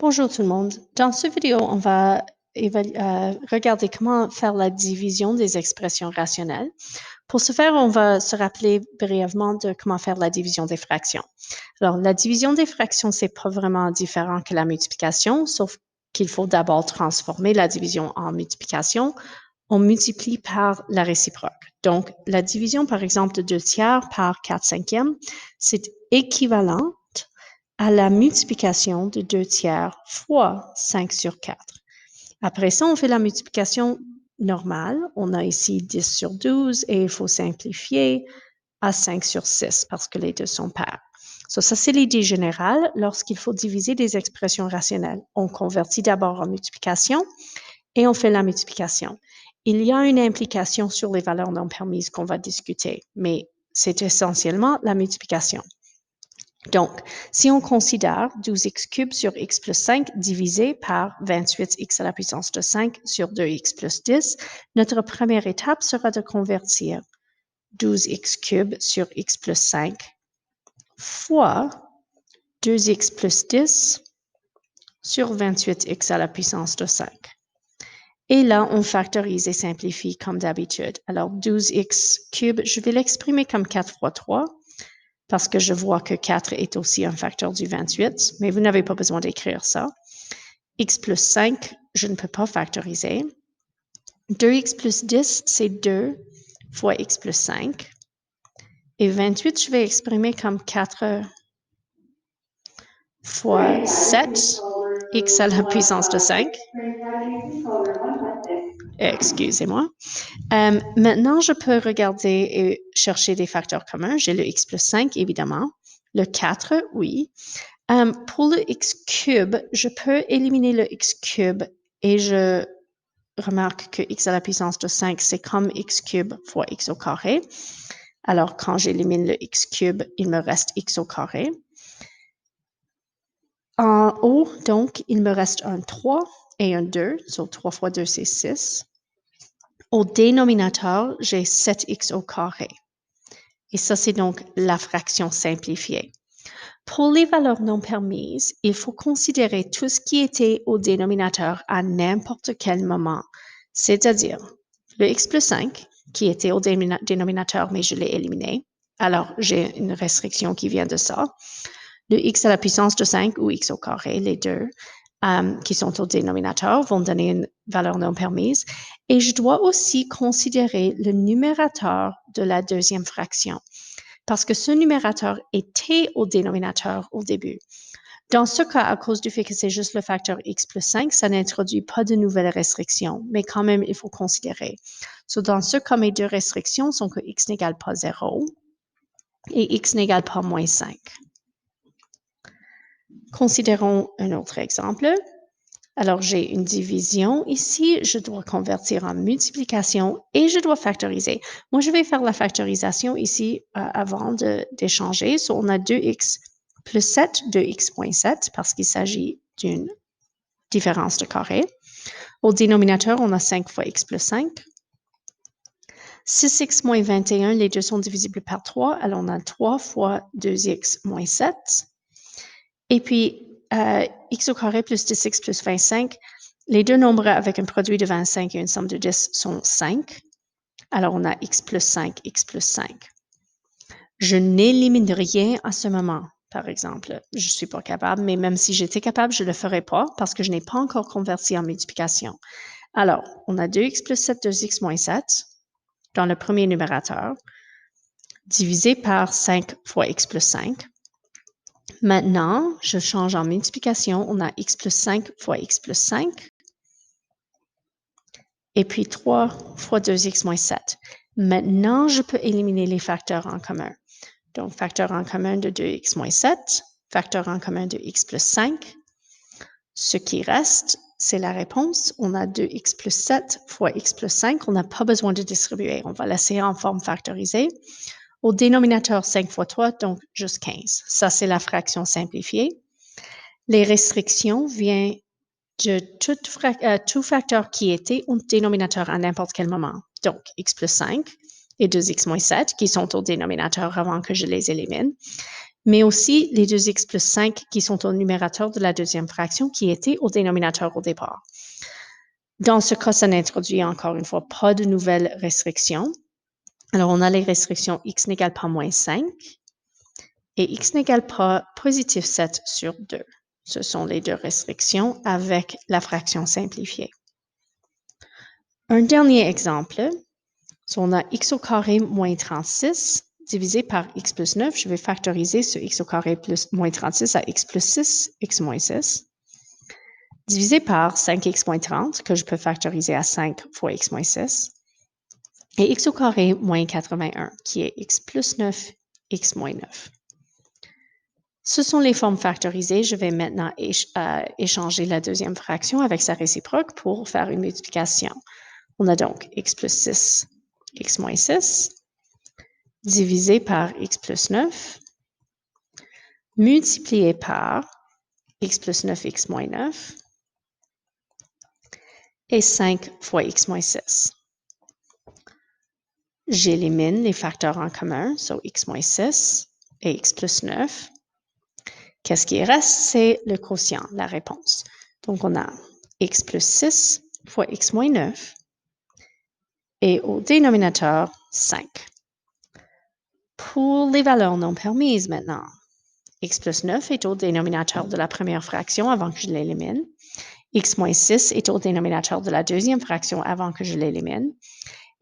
Bonjour tout le monde. Dans cette vidéo, on va regarder comment faire la division des expressions rationnelles. Pour ce faire, on va se rappeler brièvement de comment faire la division des fractions. Alors, la division des fractions, c'est pas vraiment différent que la multiplication, sauf qu'il faut d'abord transformer la division en multiplication. On multiplie par la réciproque. Donc, la division, par exemple, de 2/3 par 4/5, c'est équivalent à la multiplication de 2/3 fois 5/4. Après ça, on fait la multiplication normale. On a ici 10/12 et il faut simplifier à 5/6 parce que les deux sont pairs. Ça, c'est l'idée générale lorsqu'il faut diviser des expressions rationnelles. On convertit d'abord en multiplication et on fait la multiplication. Il y a une implication sur les valeurs non permises qu'on va discuter, mais c'est essentiellement la multiplication. Donc, si on considère 12x³ sur x plus 5 divisé par 28x à la puissance de 5 sur 2x plus 10, notre première étape sera de convertir 12x³ sur x plus 5 fois 2x plus 10 sur 28x à la puissance de 5. Et là, on factorise et simplifie comme d'habitude. Alors, 12x³, je vais l'exprimer comme 4 fois 3, parce que je vois que 4 est aussi un facteur du 28, mais vous n'avez pas besoin d'écrire ça. X plus 5, je ne peux pas factoriser. 2x plus 10, c'est 2 fois x plus 5. Et 28, je vais exprimer comme 4 fois 7, x à la puissance de 5. Excusez-moi. Maintenant, je peux regarder et chercher des facteurs communs. J'ai le x plus 5, évidemment. Le 4, oui. Pour le x³, je peux éliminer le x³ et je remarque que x à la puissance de 5, c'est comme x³ fois x au carré. Alors, quand j'élimine le x³, il me reste x au carré. En haut, donc, il me reste un 3 et un 2. So, 3 fois 2, c'est 6. Au dénominateur, j'ai 7x au carré. Et ça, c'est donc la fraction simplifiée. Pour les valeurs non permises, il faut considérer tout ce qui était au dénominateur à n'importe quel moment, c'est-à-dire le x plus 5, qui était au dénominateur, mais je l'ai éliminé. Alors, j'ai une restriction qui vient de ça. Le x à la puissance de 5 ou x au carré, les deux, qui sont au dénominateur, vont donner une valeur non permise. Et je dois aussi considérer le numérateur de la deuxième fraction, parce que ce numérateur était au dénominateur au début. Dans ce cas, à cause du fait que c'est juste le facteur x plus 5, ça n'introduit pas de nouvelles restrictions, mais quand même, il faut considérer. Dans ce cas, mes deux restrictions sont que x n'égale pas 0 et x n'égale pas moins 5. Considérons un autre exemple. Alors, j'ai une division ici, je dois convertir en multiplication et je dois factoriser. Moi, je vais faire la factorisation ici avant d'échanger. On a 2x plus 7, 2x moins 7, parce qu'il s'agit d'une différence de carré. Au dénominateur, on a 5 fois x plus 5. 6x moins 21, les deux sont divisibles par 3, alors on a 3 fois 2x moins 7. Et puis, x au carré plus 10x plus 25, les deux nombres avec un produit de 25 et une somme de 10 sont 5. Alors, on a x plus 5, x plus 5. Je n'élimine rien à ce moment, par exemple. Je ne suis pas capable, mais même si j'étais capable, je ne le ferais pas parce que je n'ai pas encore converti en multiplication. Alors, on a 2x plus 7, 2x moins 7 dans le premier numérateur, divisé par 5 fois x plus 5. Maintenant, je change en multiplication. On a x plus 5 fois x plus 5. Et puis 3 fois 2x moins 7. Maintenant, je peux éliminer les facteurs en commun. Donc, facteur en commun de 2x moins 7, facteur en commun de x plus 5. Ce qui reste, c'est la réponse. On a 2x plus 7 fois x plus 5. On n'a pas besoin de distribuer. On va laisser en forme factorisée. Au dénominateur, 5 fois 3, donc juste 15. Ça, c'est la fraction simplifiée. Les restrictions viennent de tout facteur qui était au dénominateur à n'importe quel moment. Donc, x plus 5 et 2x moins 7 qui sont au dénominateur avant que je les élimine. mais aussi les 2x plus 5 qui sont au numérateur de la deuxième fraction qui étaient au dénominateur au départ. Dans ce cas, ça n'introduit encore une fois pas de nouvelles restrictions. Alors, on a les restrictions x n'égale pas moins 5 et x n'égale pas positif 7 sur 2. Ce sont les deux restrictions avec la fraction simplifiée. Un dernier exemple, on a x au carré moins 36 divisé par x plus 9. Je vais factoriser ce x au carré plus moins 36 à x plus 6, x moins 6, divisé par 5x moins 30, que je peux factoriser à 5 fois x moins 6, et x au carré moins 81, qui est x plus 9, x moins 9. Ce sont les formes factorisées. Je vais maintenant échanger la deuxième fraction avec sa réciproque pour faire une multiplication. On a donc x plus 6, x moins 6, divisé par x plus 9, multiplié par x plus 9, x moins 9, et 5 fois x moins 6. J'élimine les facteurs en commun, so x moins 6 et x plus 9. Qu'est-ce qui reste? C'est le quotient, la réponse. Donc, on a x plus 6 fois x moins 9 et au dénominateur, 5. Pour les valeurs non permises maintenant, x plus 9 est au dénominateur de la première fraction avant que je l'élimine. X moins 6 est au dénominateur de la deuxième fraction avant que je l'élimine.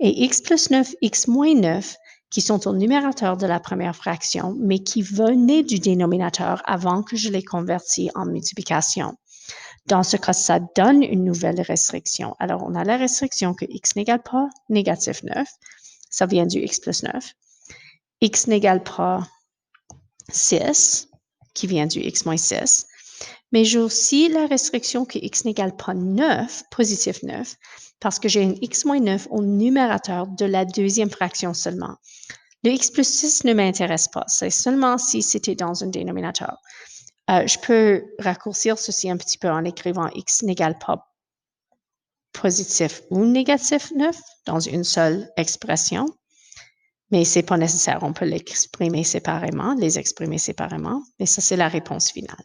Et x plus 9, x moins 9, qui sont au numérateur de la première fraction, mais qui venaient du dénominateur avant que je les convertis en multiplication. Dans ce cas, ça donne une nouvelle restriction. Alors, on a la restriction que x n'égale pas négatif 9. Ça vient du x plus 9. X n'égale pas 6, qui vient du x moins 6. Mais j'ai aussi la restriction que x n'égale pas 9, positif 9, parce que j'ai un x moins 9 au numérateur de la deuxième fraction seulement. Le x plus 6 ne m'intéresse pas, c'est seulement si c'était dans un dénominateur. Je peux raccourcir ceci un petit peu en écrivant x n'égale pas positif ou négatif 9 dans une seule expression, mais ce n'est pas nécessaire, on peut l'exprimer séparément, les exprimer séparément, mais ça c'est la réponse finale.